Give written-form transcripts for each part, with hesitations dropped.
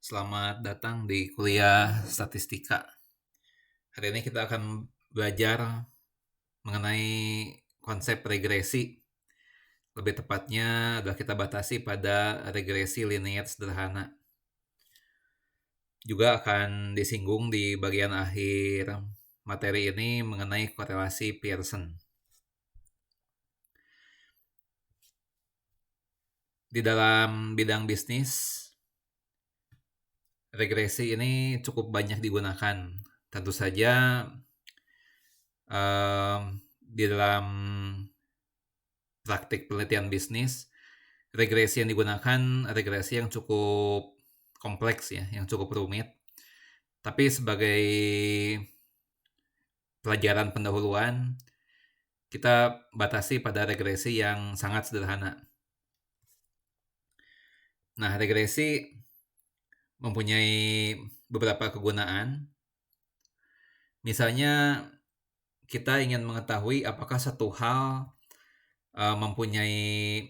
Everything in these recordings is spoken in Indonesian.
Selamat datang di kuliah statistika. Hari ini kita akan belajar mengenai konsep regresi. Lebih tepatnya adalah kita batasi pada regresi linear sederhana. Juga akan disinggung di bagian akhir materi ini mengenai korelasi Pearson. Di dalam bidang bisnis, regresi ini cukup banyak digunakan. Tentu saja di dalam praktik penelitian bisnis, regresi yang digunakan regresi yang cukup kompleks ya, yang cukup rumit. Tapi sebagai pelajaran pendahuluan, kita batasi pada regresi yang sangat sederhana. Nah, regresi mempunyai beberapa kegunaan. Misalnya, kita ingin mengetahui apakah satu hal mempunyai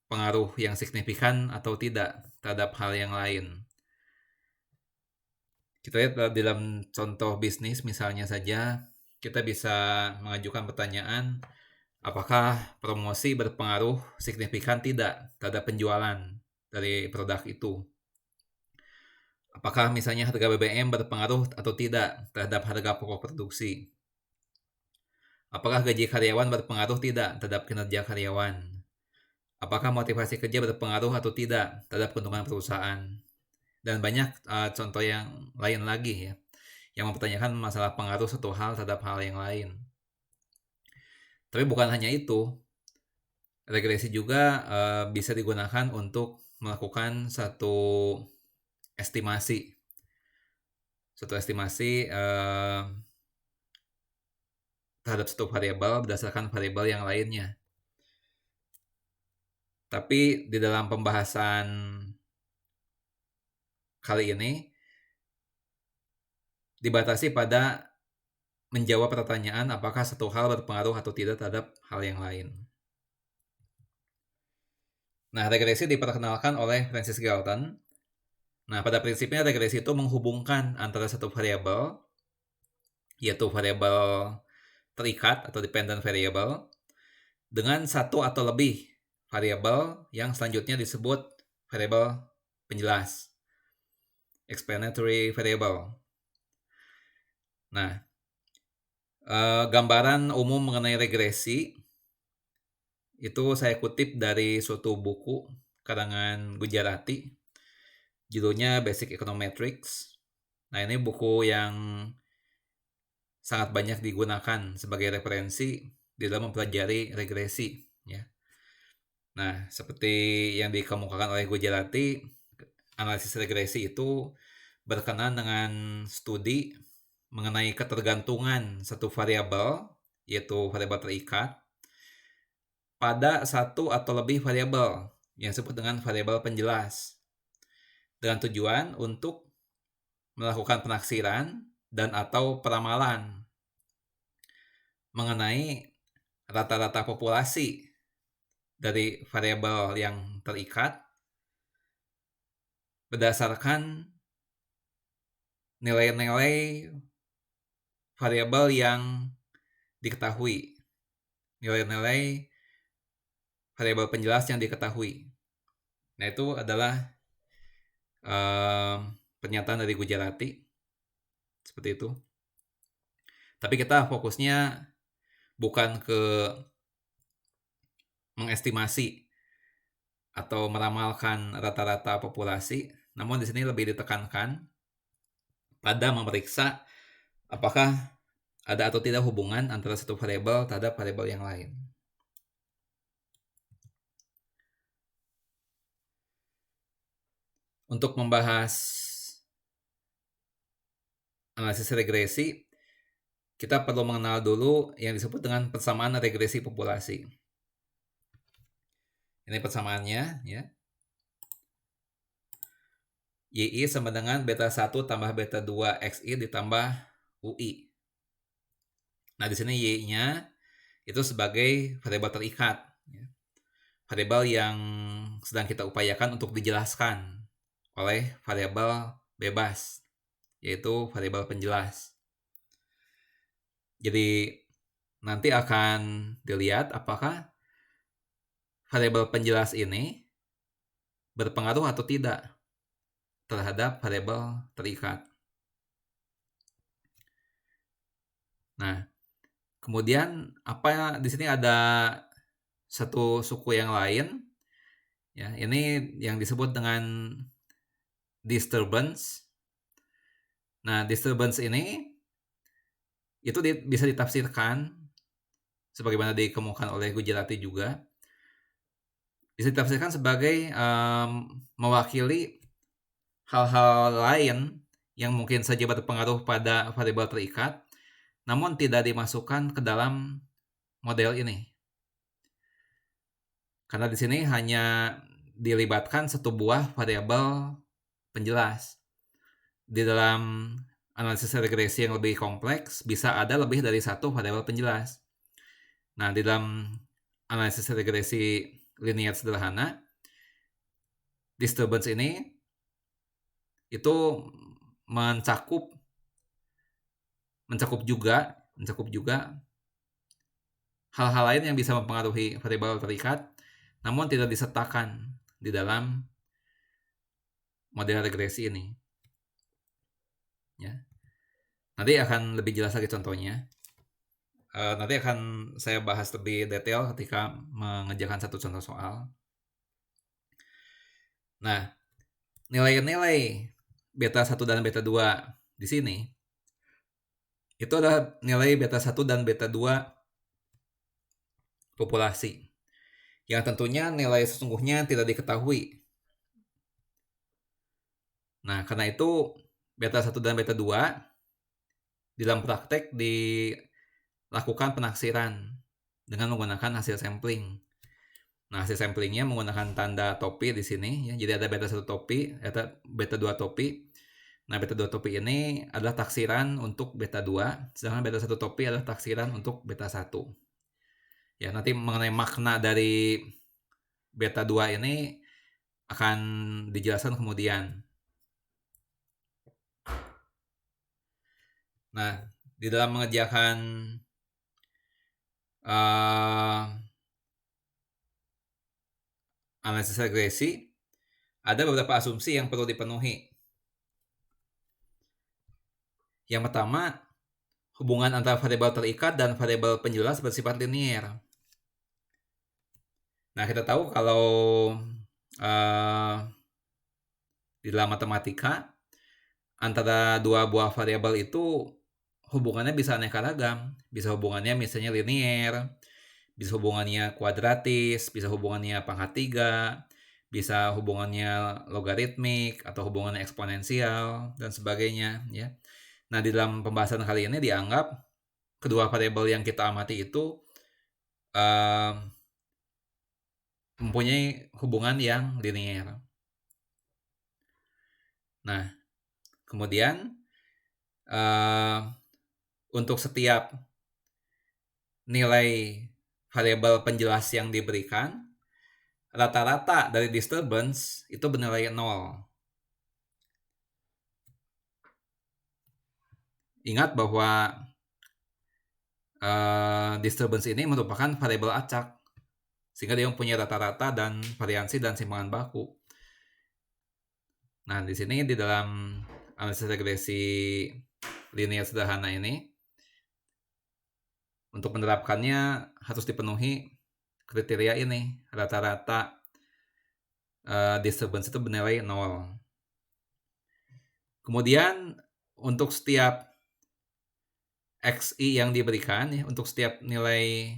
pengaruh yang signifikan atau tidak terhadap hal yang lain. Kita lihat dalam contoh bisnis misalnya saja, kita bisa mengajukan pertanyaan, apakah promosi berpengaruh signifikan tidak terhadap penjualan dari produk itu? Apakah misalnya harga BBM berpengaruh atau tidak terhadap harga pokok produksi? Apakah gaji karyawan berpengaruh tidak terhadap kinerja karyawan? Apakah motivasi kerja berpengaruh atau tidak terhadap keuntungan perusahaan? Dan banyak contoh yang lain lagi ya, yang mempertanyakan masalah pengaruh satu hal terhadap hal yang lain. Tapi bukan hanya itu, regresi juga bisa digunakan untuk melakukan satu estimasi. Suatu estimasi terhadap satu variabel berdasarkan variabel yang lainnya. Tapi di dalam pembahasan kali ini dibatasi pada menjawab pertanyaan apakah satu hal berpengaruh atau tidak terhadap hal yang lain. Nah, regresi diperkenalkan oleh Francis Galton. Nah, pada prinsipnya regresi itu menghubungkan antara satu variabel, yaitu variabel terikat atau dependent variable, dengan satu atau lebih variabel yang selanjutnya disebut variabel penjelas, explanatory variable. Nah, gambaran umum mengenai regresi itu saya kutip dari suatu buku karangan Gujarati, judulnya Basic Econometrics. Nah, ini buku yang sangat banyak digunakan sebagai referensi di dalam mempelajari regresi ya. Nah, seperti yang dikemukakan oleh Gujarati, analisis regresi itu berkenaan dengan studi mengenai ketergantungan satu variabel, yaitu variabel terikat, pada satu atau lebih variabel yang disebut dengan variabel penjelas, dengan tujuan untuk melakukan penaksiran dan atau peramalan mengenai rata-rata populasi dari variabel yang terikat berdasarkan nilai-nilai variabel yang diketahui, nilai-nilai variabel penjelas yang diketahui. Nah, itu adalah pernyataan dari Gujarati seperti itu. Tapi kita fokusnya bukan ke mengestimasi atau meramalkan rata-rata populasi, namun di sini lebih ditekankan pada memeriksa apakah ada atau tidak hubungan antara satu variabel terhadap variabel yang lain. Untuk membahas analisis regresi, kita perlu mengenal dulu yang disebut dengan persamaan regresi populasi. Ini persamaannya ya. YI sama dengan beta 1 tambah beta 2 XI ditambah UI. Nah, di sini Y-nya itu sebagai variabel terikat. Ya. Variabel yang sedang kita upayakan untuk dijelaskan oleh variabel bebas, yaitu variabel penjelas. Jadi nanti akan dilihat apakah variabel penjelas ini berpengaruh atau tidak terhadap variabel terikat. Nah, kemudian di sini ada satu suku yang lain, ya, ini yang disebut dengan disturbance. Nah, disturbance ini itu bisa ditafsirkan sebagaimana dikemukakan oleh Gujarati juga, bisa ditafsirkan sebagai mewakili hal-hal lain yang mungkin saja berpengaruh pada variabel terikat, namun tidak dimasukkan ke dalam model ini. Karena di sini hanya dilibatkan satu buah variabel penjelas. Di dalam analisis regresi yang lebih kompleks, bisa ada lebih dari satu variabel penjelas. Nah, di dalam analisis regresi linear sederhana, disturbance ini itu mencakup juga hal-hal lain yang bisa mempengaruhi variabel terikat, namun tidak disertakan di dalam model regresi ini. Ya. Nanti akan lebih jelas lagi contohnya. Nanti akan saya bahas lebih detail ketika mengerjakan satu contoh soal. Nah, nilai-nilai beta 1 dan beta 2 di sini itu adalah nilai beta 1 dan beta 2 populasi. Yang tentunya nilai sesungguhnya tidak diketahui. Nah, karena itu beta 1 dan beta 2 di dalam praktek dilakukan penaksiran dengan menggunakan hasil sampling. Nah, hasil samplingnya menggunakan tanda topi di sini, ya. Jadi ada beta 1 topi, beta 2 topi. Nah, beta 2 topi ini adalah taksiran untuk beta 2, sedangkan beta 1 topi adalah taksiran untuk beta 1. Ya, nanti mengenai makna dari beta 2 ini akan dijelaskan kemudian. Nah, di dalam mengerjakan analisis regresi, ada beberapa asumsi yang perlu dipenuhi. Yang pertama, hubungan antara variabel terikat dan variabel penjelas bersifat linear. Nah, kita tahu kalau di dalam matematika antara dua buah variabel itu hubungannya bisa aneka ragam. Bisa hubungannya misalnya linear, bisa hubungannya kuadratis, bisa hubungannya pangkat 3, bisa hubungannya logaritmik atau hubungannya eksponensial dan sebagainya, ya. Nah, di dalam pembahasan kali ini dianggap kedua variabel yang kita amati itu mempunyai hubungan yang linear. Nah, kemudian untuk setiap nilai variabel penjelas yang diberikan, rata-rata dari disturbance itu bernilai 0. Ingat bahwa disturbance ini merupakan variabel acak, sehingga dia mempunyai rata-rata dan variansi dan simpangan baku. Nah, di sini di dalam analisis regresi linear sederhana ini, untuk menerapkannya harus dipenuhi kriteria ini, rata-rata disturbance itu bernilai 0. Kemudian untuk setiap XI yang diberikan, ya, untuk setiap nilai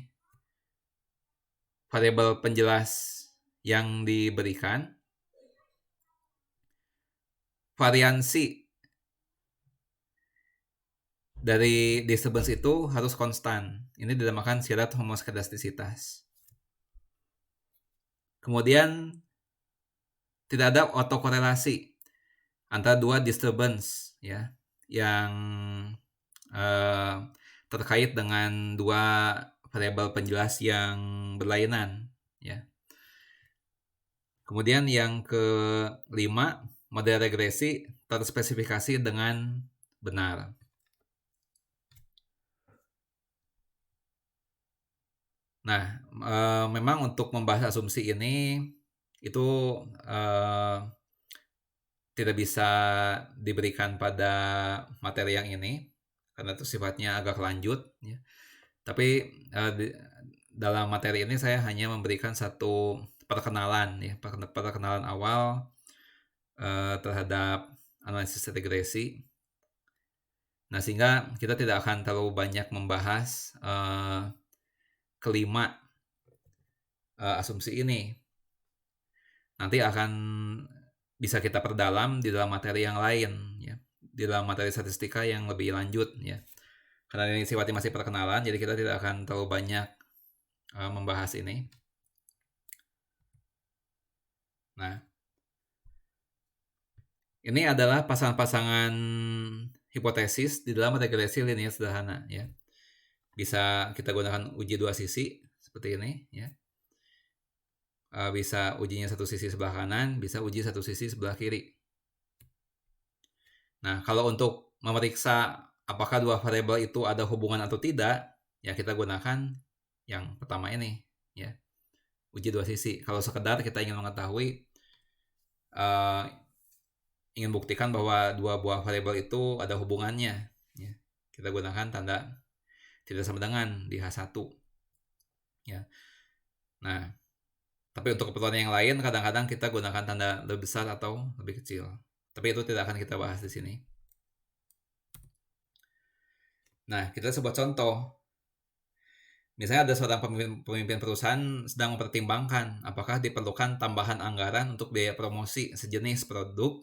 variabel penjelas yang diberikan, variansi dari disturbance itu harus konstan. Ini dinamakan syarat homoskedastisitas. Kemudian tidak ada autokorelasi antara dua disturbance, ya, yang terkait dengan dua variabel penjelas yang berlainan, ya. Kemudian yang kelima, model regresi terspesifikasi dengan benar. Nah, memang untuk membahas asumsi ini itu tidak bisa diberikan pada materi yang ini karena itu sifatnya agak lanjut ya. Tapi dalam materi ini saya hanya memberikan satu perkenalan ya, perkenalan awal terhadap analisis regresi. Nah, sehingga kita tidak akan terlalu banyak membahas kelima asumsi ini. Nanti akan bisa kita perdalam di dalam materi yang lain ya, di dalam materi statistika yang lebih lanjut ya. Karena ini sifatnya masih perkenalan, jadi kita tidak akan terlalu banyak membahas ini. Nah, ini adalah pasangan-pasangan hipotesis di dalam regresi linear sederhana ya. Bisa kita gunakan uji dua sisi seperti ini ya. Bisa ujinya satu sisi sebelah kanan, bisa uji satu sisi sebelah kiri. Nah, kalau untuk memeriksa apakah dua variabel itu ada hubungan atau tidak, ya kita gunakan yang pertama ini ya, uji dua sisi. Kalau sekedar kita ingin mengetahui, ingin buktikan bahwa dua buah variabel itu ada hubungannya ya, kita gunakan tanda tidak sama dengan di H1 ya. Nah, tapi untuk keperluan yang lain kadang-kadang kita gunakan tanda lebih besar atau lebih kecil. Tapi itu tidak akan kita bahas di sini. Nah, kita sebuah contoh. Misalnya ada seorang pemimpin perusahaan sedang mempertimbangkan apakah diperlukan tambahan anggaran untuk biaya promosi sejenis produk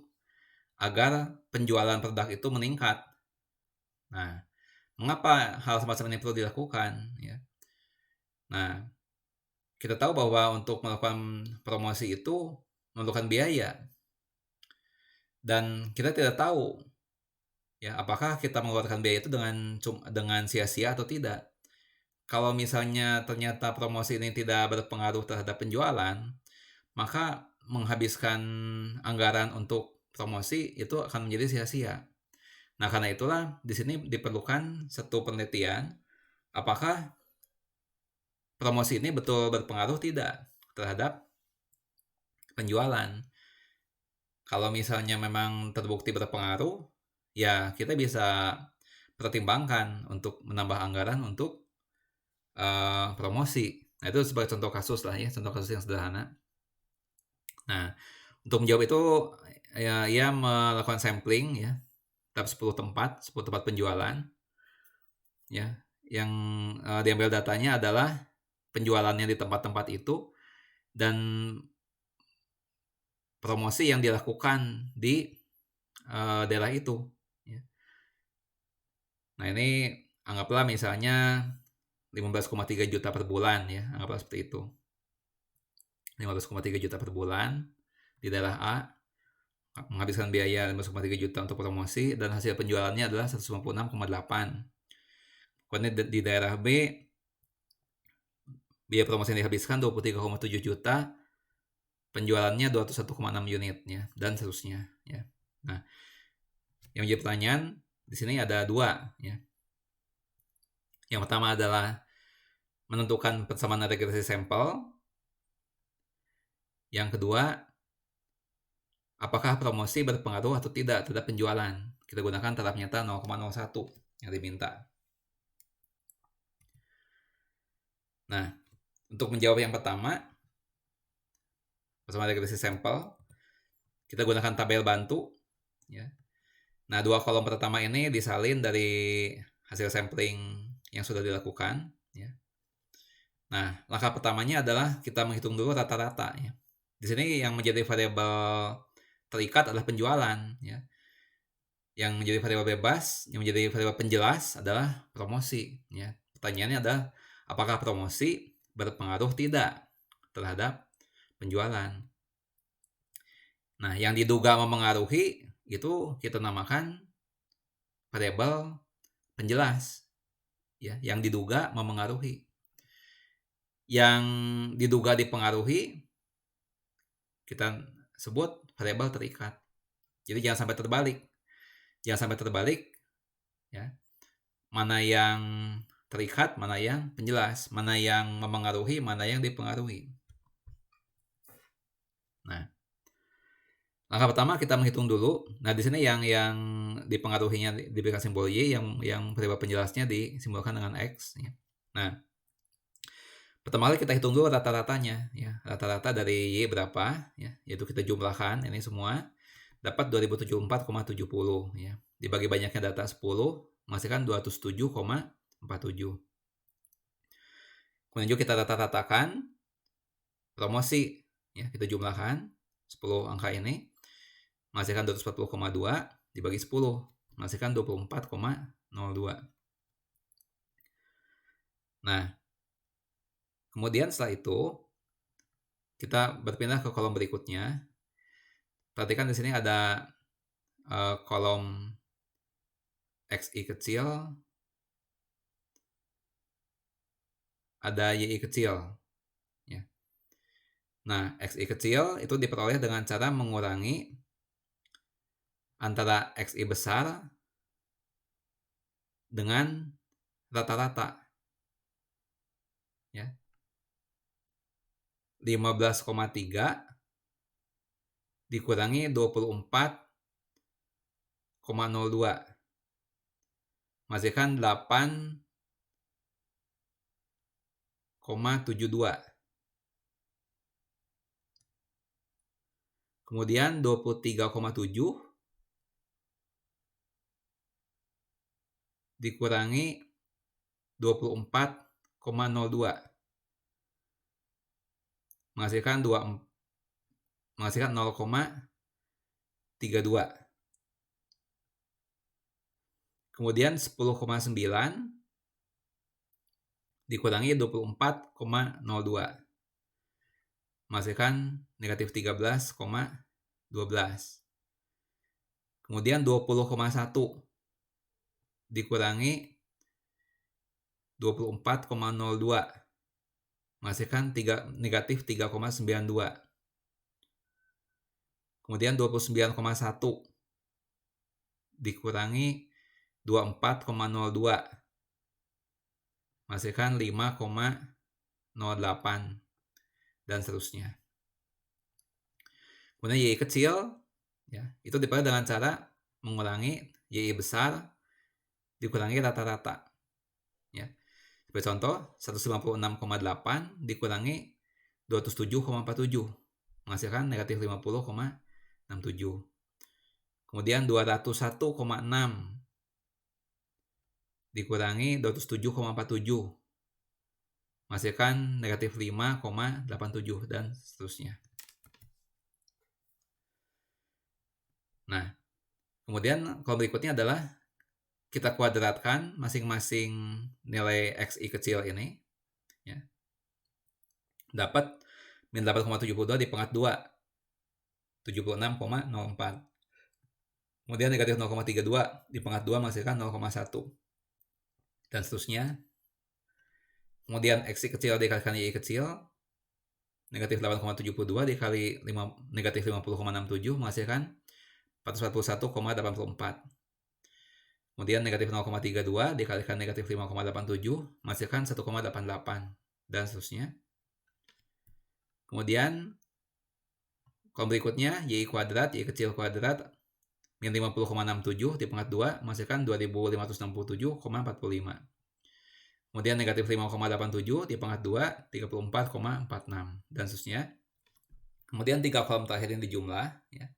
agar penjualan produk itu meningkat. Nah, mengapa hal semacam ini perlu dilakukan? Ya. Nah, kita tahu bahwa untuk melakukan promosi itu memerlukan biaya. Dan kita tidak tahu ya apakah kita mengeluarkan biaya itu dengan sia-sia atau tidak. Kalau misalnya ternyata promosi ini tidak berpengaruh terhadap penjualan, maka menghabiskan anggaran untuk promosi itu akan menjadi sia-sia. Nah, karena itulah di sini diperlukan satu penelitian apakah promosi ini betul berpengaruh tidak terhadap penjualan. Kalau misalnya memang terbukti berpengaruh, ya kita bisa pertimbangkan untuk menambah anggaran untuk promosi. Nah, itu sebagai contoh kasus lah ya, contoh kasus yang sederhana. Nah, untuk menjawab itu ya ia melakukan sampling ya, terhadap 10 tempat penjualan. Ya, yang diambil datanya adalah penjualannya di tempat-tempat itu dan promosi yang dilakukan di daerah itu ya. Nah, ini anggaplah misalnya 15,3 juta per bulan ya, anggaplah seperti itu. 15,3 juta per bulan di daerah A, menghabiskan biaya 15,3 juta untuk promosi dan hasil penjualannya adalah 156,8. Kemudian di daerah B, biaya promosi yang dihabiskan 23,7 juta, penjualannya 201,6 unit ya, dan seterusnya ya. Nah, yang menjadi pertanyaan di sini ada dua ya. Yang pertama adalah menentukan persamaan regresi sampel. Yang kedua, apakah promosi berpengaruh atau tidak terhadap penjualan. Kita gunakan taraf nyata 0,01 yang diminta. Nah, untuk menjawab yang pertama, persamaan regresi sampel, kita gunakan tabel bantu ya. Nah, dua kolom pertama ini disalin dari hasil sampling yang sudah dilakukan ya. Nah, langkah pertamanya adalah kita menghitung dulu rata-rata ya. Di sini yang menjadi variabel terikat adalah penjualan ya. Yang menjadi variabel bebas, yang menjadi variabel penjelas adalah promosi ya. Pertanyaannya adalah apakah promosi berpengaruh tidak terhadap penjualan. Nah, yang diduga memengaruhi itu kita namakan variabel penjelas ya, yang diduga memengaruhi. Yang diduga dipengaruhi kita sebut variabel terikat. Jadi jangan sampai terbalik. Jangan sampai terbalik, ya. Mana yang terikat, mana yang penjelas, mana yang mempengaruhi, mana yang dipengaruhi. Nah, langkah pertama kita menghitung dulu. Nah, di sini yang dipengaruhinya diberikan simbol Y, yang variabel penjelasnya disimbolkan dengan X, ya. Nah, pertama kali kita hitung dulu rata-ratanya, ya. Rata-rata dari Y berapa, ya, yaitu kita jumlahkan ini semua, dapat 2074,70, ya. Dibagi banyaknya data 10, menghasilkan 207,47. Kemudian juga kita rata-ratakan promosi, ya, kita jumlahkan 10 angka ini, menghasilkan 240,2 dibagi 10, menghasilkan 24,02. Nah, kemudian setelah itu kita berpindah ke kolom berikutnya. Perhatikan di sini ada kolom XI kecil, ada YI kecil, ya. Nah, XI kecil itu diperoleh dengan cara mengurangi antara XI besar dengan rata-rata, ya. 15,3 dikurangi 24,02 menghasilkan 8,72. Kemudian 23,7 dikurangi 24,02 menghasilkan 0,32. Kemudian 10,9 dikurangi 24,02 menghasilkan negatif 13,12. Kemudian 20,1 dikurangi 24,02 menghasilkan negatif 3,92. Kemudian 29,1 dikurangi 24,02 menghasilkan 5,08 dan seterusnya. Kemudian YI kecil, ya, itu diperoleh dengan cara mengurangi YI besar dikurangi rata-rata, ya. Sebagai contoh, 156,8 dikurangi 207,47 menghasilkan negatif 50,67. Kemudian 201,6 dikurangi 207,47 menghasilkan negatif 5,87 dan seterusnya. Nah, kemudian kolom berikutnya adalah kita kuadratkan masing-masing nilai XI kecil ini, ya. Dapat min 8,72 dipangkat 2, 76,04. Kemudian negatif 0,32 dipangkat 2 menghasilkan 0,1. Dan seterusnya. Kemudian XI kecil dikalikan YI kecil, negatif 8,72 dikali negatif 50,67 menghasilkan 441,84. Kemudian negatif 0,32 dikalikan negatif 5,87 menghasilkan 1,88 dan seterusnya. Kemudian kolom berikutnya YI kuadrat, YI kecil kuadrat min 50,67 dipangkat 2 menghasilkan 2567,45. Kemudian negatif 5,87 dipangkat 2 34,46 dan seterusnya. Kemudian 3 kolom terakhir ini dijumlah, ya.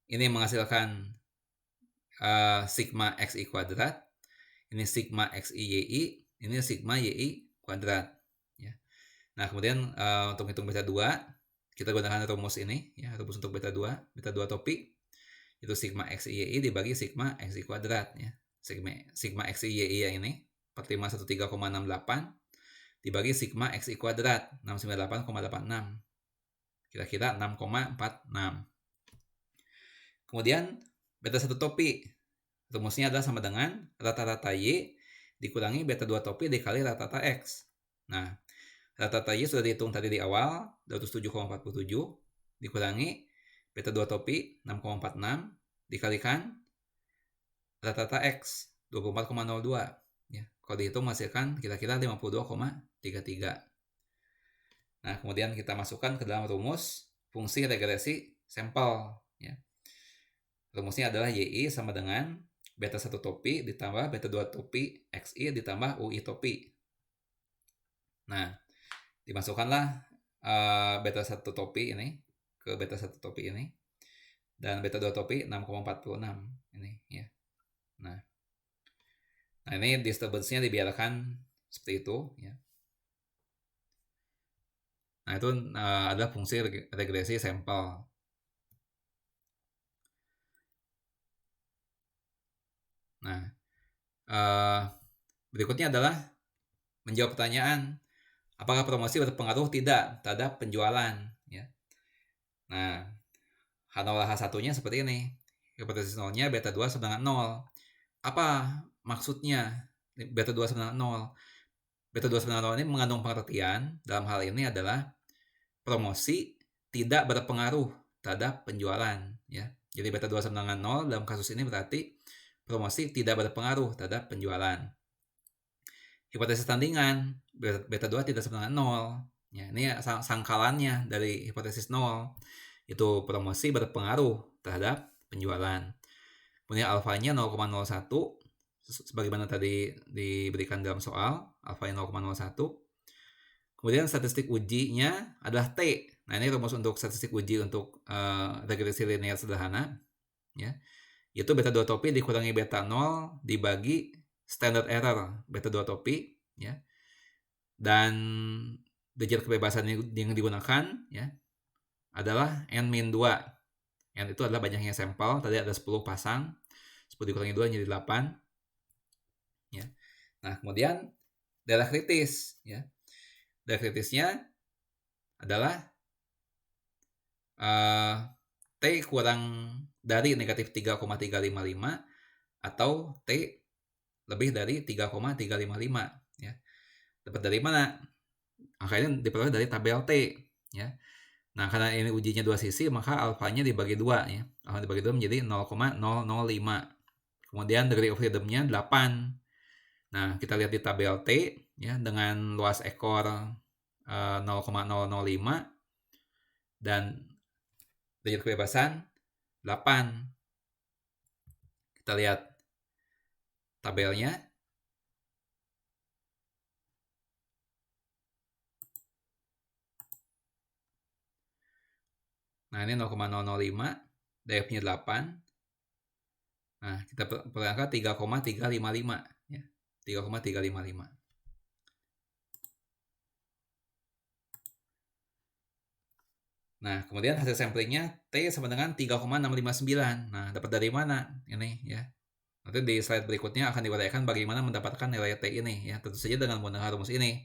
Ini menghasilkan sigma XI kuadrat, ini sigma XI YI, ini sigma YI kuadrat, ya. Nah, kemudian untuk hitung beta 2 kita gunakan rumus ini, ya, rumus untuk beta 2 topi itu sigma XI YI dibagi sigma XI kuadrat, ya. Sigma XI YI yang ini 4513,68 dibagi sigma XI kuadrat 698,86, kira-kira 6,46. Kemudian beta 1 topi rumusnya adalah sama dengan rata-rata Y dikurangi beta 2 topi dikali rata-rata X. Nah, rata-rata Y sudah dihitung tadi di awal 207,47 dikurangi beta 2 topi 6,46 dikalikan rata-rata X 24,02 ya. Kalau dihitung menghasilkan kira-kira 52,33. Nah, kemudian kita masukkan ke dalam rumus fungsi regresi sampel ya. Rumusnya adalah YI sama dengan beta 1 topi ditambah beta 2 topi XI ditambah UI topi. Nah, dimasukkanlah beta 1 topi ini ke beta 1 topi ini dan beta 2 topi 6,46 ini ya. Nah, ini disturbance-nya dibiarkan seperti itu ya. Nah, itu adalah fungsi regresi sampel. Nah, berikutnya adalah menjawab pertanyaan apakah promosi berpengaruh tidak terhadap penjualan ya. Nah, H0 H1-nya seperti ini. Hipotesis nolnya beta 2 sama dengan 0. Apa maksudnya beta 2 sama dengan 0? Beta 2 sama dengan 0 ini mengandung pengertian dalam hal ini adalah promosi tidak berpengaruh terhadap penjualan ya. Jadi beta 2 sama dengan 0 dalam kasus ini berarti promosi tidak berpengaruh terhadap penjualan. Hipotesis tandingan beta 2 tidak sama dengan 0 ya. Ini sangkalannya dari hipotesis 0 itu promosi berpengaruh terhadap penjualan. Kemudian alfanya 0,01 sebagaimana tadi diberikan dalam soal, alfanya 0,01. Kemudian statistik ujinya adalah T. Nah, ini rumus untuk statistik uji untuk regresi linear sederhana ya. Yaitu beta 2 topi dikurangi beta 0 dibagi standard error beta 2 topi ya. Dan digit kebebasan yang digunakan ya adalah N-2. N itu adalah banyaknya sampel, tadi ada 10 pasang. 10 dikurangi 2 jadi 8. Ya. Nah, kemudian daerah kritis ya. Daerah kritisnya adalah T kurang dari negatif 3,355 atau T lebih dari 3,355 ya. Dapat dari mana? Angka ini diperoleh dari tabel T ya. Nah, karena ini ujinya dua sisi, maka alfanya dibagi 2 ya. Alfa dibagi 2 menjadi 0,005. Kemudian degree of freedom-nya 8. Nah, kita lihat di tabel T ya dengan luas ekor 0,005 dan degree kebebasan 8. Kita lihat tabelnya. Nah, ini 0,005, df-nya 8. Nah, kita perangkat 3,355 ya. 3,355. Nah, kemudian hasil samplingnya T sama dengan 3,659. Nah, dapat dari mana ini ya? Nanti di slide berikutnya akan diuraikan bagaimana mendapatkan nilai T ini ya. Tentu saja dengan menggunakan rumus ini.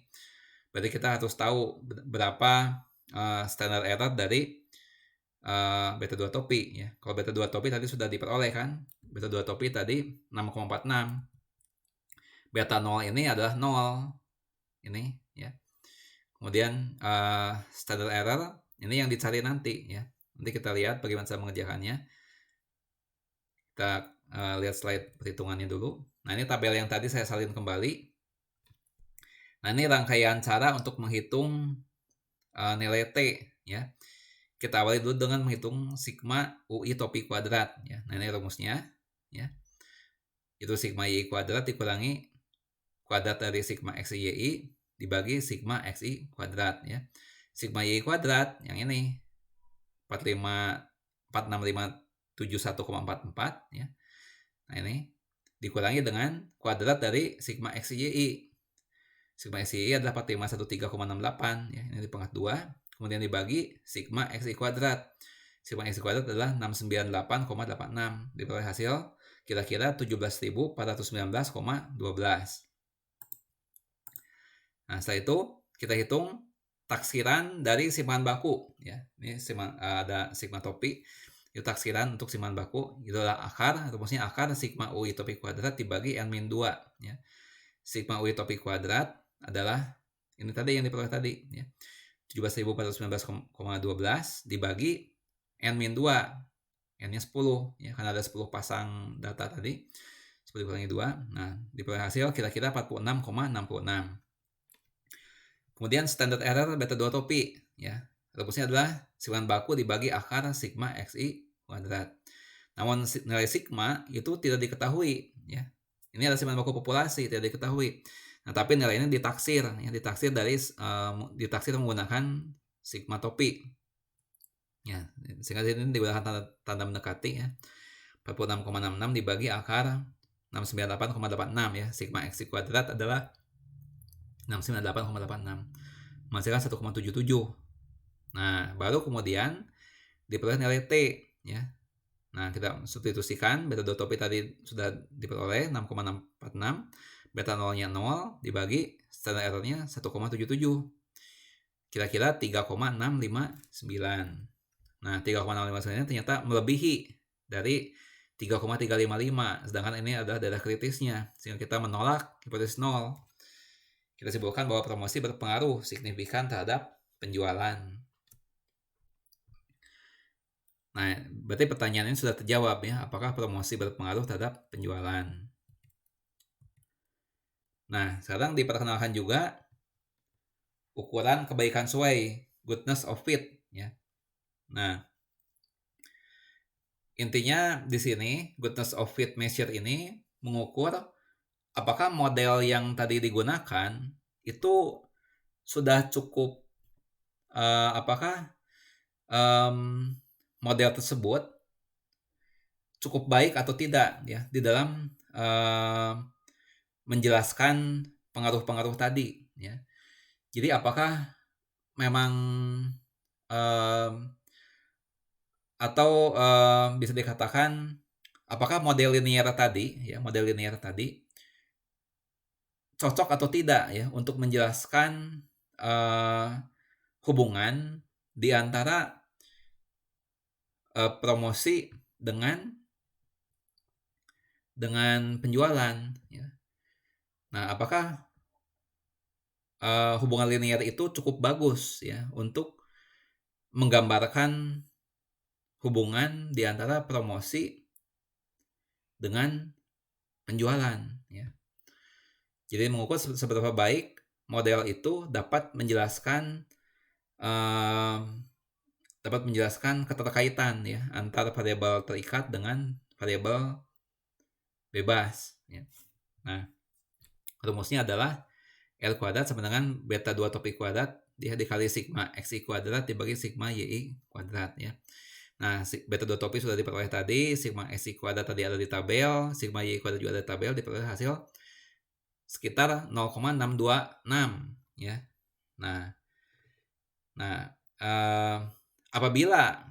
Berarti kita harus tahu berapa standar error dari beta 2 topi ya. Kalau beta 2 topi tadi sudah diperoleh kan? Beta 2 topi tadi 6,46. Beta 0 ini adalah 0. Ini ya. Kemudian standard error ini yang dicari nanti ya. Nanti kita lihat bagaimana cara mengerjakannya. Kita lihat slide perhitungannya dulu. Nah, ini tabel yang tadi saya salin kembali. Nah, ini rangkaian cara untuk menghitung nilai T ya. Kita awali dulu dengan menghitung sigma UI topi kuadrat ya. Nah, ini rumusnya ya. Itu sigma Y kuadrat dikurangi kuadrat dari sigma XY dibagi sigma XI kuadrat ya. Sigma Y kuadrat yang ini 46571,44 ya. Nah, ini dikurangi dengan kuadrat dari sigma XY. Sigma XY adalah 45113,68 ya. Ini dipangkat 2, kemudian dibagi sigma XI kuadrat. Sigma XI kuadrat adalah 698,86. Diperoleh hasil kira-kira 17.419,12. Nah, setelah itu kita hitung taksiran dari simpanan baku ya. Ini ada sigma topi, itu taksiran untuk simpanan baku. Itu adalah akar, rumusnya akar sigma UI topi kuadrat dibagi N-2 ya. Sigma UI topi kuadrat adalah ini tadi yang diperoleh tadi ya. 17.419,12 dibagi N-2, N-nya 10 ya, karena ada 10 pasang data tadi. 10 dikurangi 2. Nah, diperoleh hasil kira-kira 46,66. Kemudian standard error beta 2 topi ya. Rumusnya adalah silangan baku dibagi akar sigma xi kuadrat. Namun nilai sigma itu tidak diketahui ya. Ini adalah silangan baku populasi, tidak diketahui. Nah, tapi nilai ini ditaksir ya, ditaksir menggunakan sigma topi. Ya, sehingga ini digunakan tanda mendekati ya. 46,66 dibagi akar 698,86 ya. Sigma xi kuadrat adalah 698,86. Menghasilkan 1,77. Nah, baru kemudian diperoleh nilai T ya. Nah, kita substitusikan beta 2 topi tadi sudah diperoleh 6,646, beta 0-nya 0 dibagi standard error-nya 1,77. Kira-kira 3,659. Nah, 3,659 ternyata melebihi dari 3,355, sedangkan ini adalah daerah kritisnya, sehingga kita menolak hipotesis 0. Kita simpulkan bahwa promosi berpengaruh signifikan terhadap penjualan. Nah, berarti pertanyaan ini sudah terjawab ya, apakah promosi berpengaruh terhadap penjualan. Nah, sekarang diperkenalkan juga ukuran kebaikan sesuai, goodness of fit ya. Nah, intinya di sini goodness of fit measure ini mengukur apakah model yang tadi digunakan itu sudah cukup apakah model tersebut cukup baik atau tidak ya di dalam menjelaskan pengaruh-pengaruh tadi ya. Jadi apakah memang atau bisa dikatakan apakah model linear tadi cocok atau tidak ya untuk menjelaskan hubungan di antara promosi dengan penjualan ya. Nah, apakah hubungan linear itu cukup bagus ya untuk menggambarkan hubungan di antara promosi dengan penjualan ya. Jadi mengukur seberapa baik model itu dapat menjelaskan keterkaitan ya antara variabel terikat dengan variabel bebas ya. Nah, rumusnya adalah R kuadrat sama dengan beta 2 topi kuadrat dikali sigma xi kuadrat dibagi sigma yi kuadrat ya. Nah, beta 2 topi sudah diperoleh tadi, sigma xi kuadrat tadi ada di tabel, sigma yi kuadrat juga ada di tabel, diperoleh hasil sekitar 0,626 ya. Nah, apabila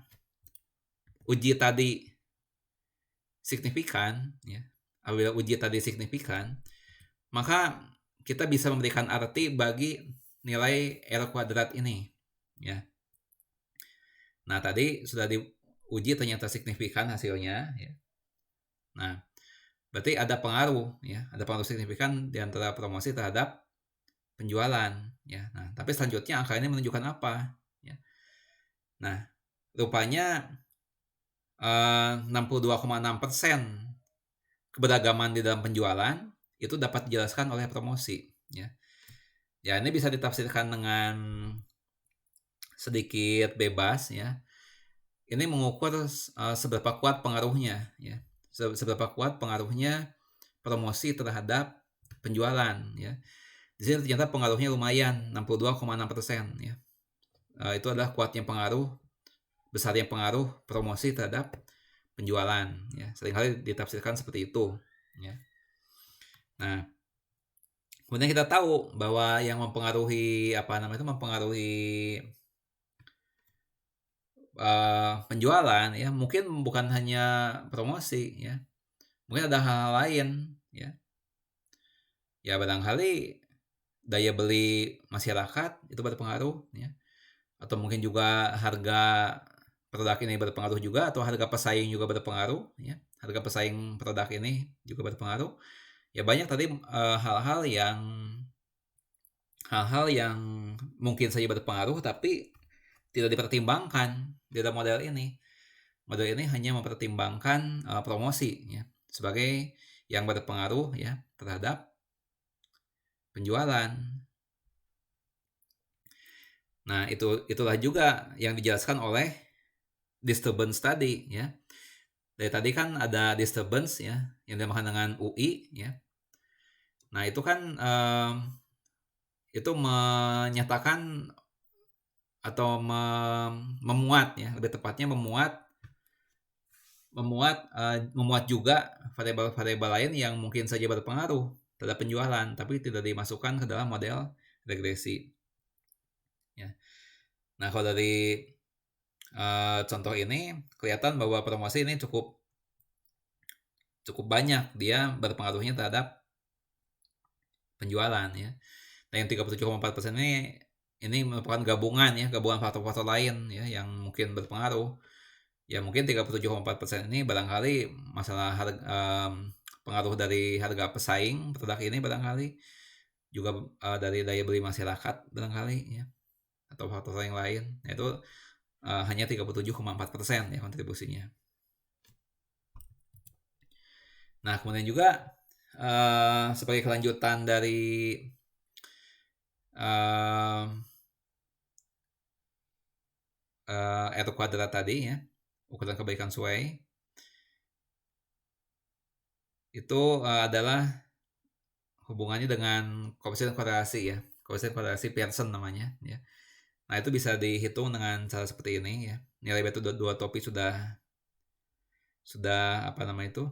uji tadi signifikan ya, maka kita bisa memberikan arti bagi nilai R kuadrat ini ya. Nah, tadi sudah diuji ternyata signifikan hasilnya ya. Nah, berarti ada pengaruh signifikan di antara promosi terhadap penjualan ya. Nah, tapi selanjutnya angka ini menunjukkan apa ya. Nah, rupanya 62,6% keberagaman di dalam penjualan itu dapat dijelaskan oleh promosi ya. Ya, ini bisa ditafsirkan dengan sedikit bebas ya. Ini mengukur seberapa kuat pengaruhnya ya. Seberapa kuat pengaruhnya promosi terhadap penjualan ya. Di sini ternyata pengaruhnya lumayan 62,6% ya. Itu adalah besarnya pengaruh promosi terhadap penjualan ya. Seringkali ditafsirkan seperti itu ya. Nah, kemudian kita tahu bahwa yang mempengaruhi penjualan ya, mungkin bukan hanya promosi ya. Mungkin ada hal-hal lain ya. Ya, barangkali daya beli masyarakat itu berpengaruh ya. Atau mungkin juga harga produk ini berpengaruh juga, atau harga pesaing juga berpengaruh ya. Harga pesaing produk ini juga berpengaruh. Ya, banyak tadi hal-hal yang mungkin saja berpengaruh tapi tidak dipertimbangkan di dalam model ini. model ini hanya mempertimbangkan promosi ya sebagai yang berpengaruh ya terhadap penjualan. Nah, itulah juga yang dijelaskan oleh disturbance tadi ya. Dari tadi kan ada disturbance ya yang dinamakan dengan UI ya. Nah, itu kan itu menyatakan atau memuat ya, lebih tepatnya memuat juga variabel-variabel lain yang mungkin saja berpengaruh terhadap penjualan tapi tidak dimasukkan ke dalam model regresi ya. Nah, kalau dari contoh ini kelihatan bahwa promosi ini cukup banyak dia berpengaruhnya terhadap penjualan ya. Nah, yang 37,4% ini merupakan gabungan faktor-faktor lain ya yang mungkin berpengaruh. Ya mungkin 37,4% ini barangkali masalah pengaruh dari harga pesaing produk ini barangkali juga dari daya beli masyarakat barangkali ya atau faktor yang lain. Itu hanya 37,4% ya kontribusinya. Nah, kemudian juga sebagai kelanjutan dari R kuadrat tadi ya, ukuran kebaikan Sway itu adalah hubungannya dengan koefisien korelasi ya, koefisien korelasi Pearson namanya ya. Nah, itu bisa dihitung dengan cara seperti ini ya. Nilai beta 2 topi sudah apa nama itu?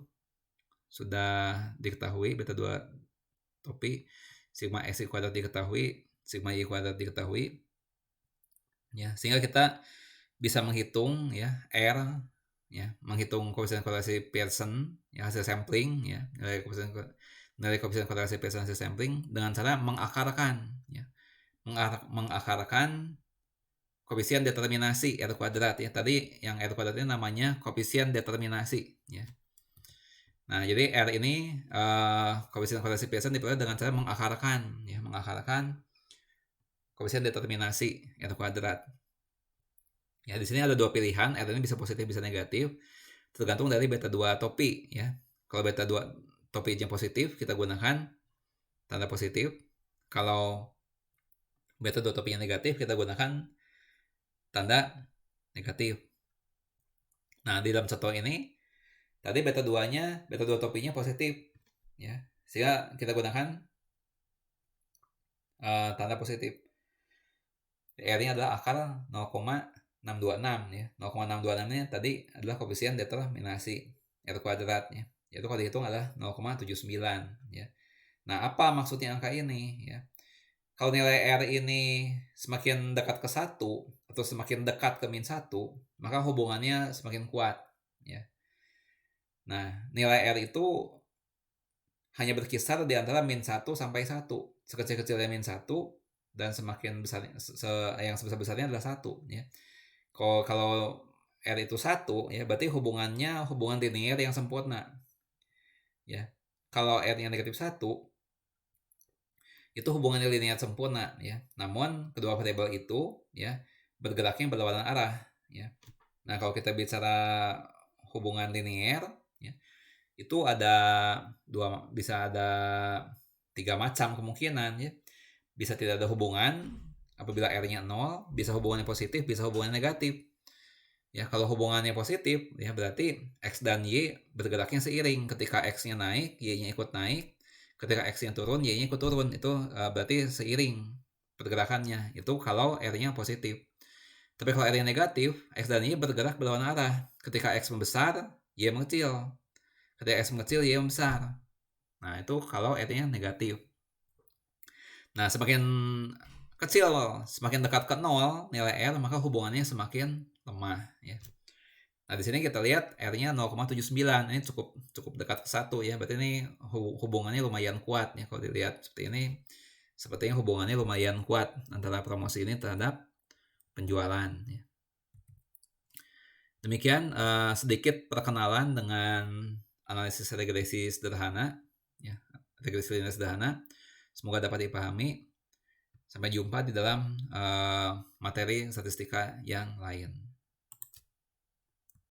Sudah diketahui beta 2 topi, sigma x kuadrat diketahui, sigma y kuadrat diketahui. Ya, sehingga kita bisa menghitung ya R ya, menghitung koefisien korelasi Pearson ya hasil sampling ya, nilai koefisien korelasi Pearson hasil sampling dengan cara mengakarkan ya. Mengakarkan koefisien determinasi R kuadrat ya. Tadi yang R kuadrat ini namanya koefisien determinasi ya. Nah, jadi R ini koefisien korelasi Pearson diperoleh dengan cara mengakarkan ya, mengakarkan koefisien determinasi R kuadrat. Ya, di sini ada dua pilihan, R ini bisa positif bisa negatif, tergantung dari beta 2 topi ya. Kalau beta 2 topi yang positif, kita gunakan tanda positif. Kalau beta 2 topi yang negatif, kita gunakan tanda negatif. Nah, di dalam contoh ini tadi beta 2 topinya positif ya. Sehingga kita gunakan tanda positif. R-nya adalah akar 0,626 ya. 0,626 ini tadi adalah koefisien determinasi R kuadrat ya. Yaitu kalau dihitung adalah 0,79 ya. Nah, apa maksudnya angka ini ya? Kalau nilai R ini semakin dekat ke 1 atau semakin dekat ke -1, maka hubungannya semakin kuat ya. Nah, nilai R itu hanya berkisar di antara -1 sampai 1. Sekecil-kecilnya -1 dan semakin besar yang sebesar-besarnya adalah 1 ya. Kalau R itu 1 ya, berarti hubungannya hubungan linear yang sempurna. Ya. Kalau R-nya negatif 1 itu hubungannya linear sempurna ya. Namun kedua variabel itu ya bergeraknya berlawanan arah ya. Nah, kalau kita bicara hubungan linear ya, itu bisa ada 3 macam kemungkinan ya. Bisa tidak ada hubungan apabila R-nya 0, bisa hubungannya positif, bisa hubungannya negatif. Ya, kalau hubungannya positif ya berarti X dan Y bergeraknya seiring. Ketika X-nya naik, Y-nya ikut naik. Ketika X-nya turun, Y-nya ikut turun. Itu berarti seiring pergerakannya. Itu kalau R-nya positif. Tapi kalau R-nya negatif, X dan Y bergerak berlawanan arah. Ketika X membesar, Y mengecil. Ketika X mengecil, Y membesar. Nah, itu kalau R-nya negatif. Nah, semakin kecil, semakin dekat ke 0 nilai R, maka hubungannya semakin lemah ya. Nah, di sini kita lihat R-nya 0,79. Ini cukup dekat ke 1 ya. Berarti ini hubungannya lumayan kuat ya. Kalau dilihat seperti ini, sepertinya hubungannya lumayan kuat antara promosi ini terhadap penjualan ya. Demikian sedikit perkenalan dengan analisis regresi sederhana ya, regresi linear sederhana. Semoga dapat dipahami. Sampai jumpa di dalam materi statistika yang lain.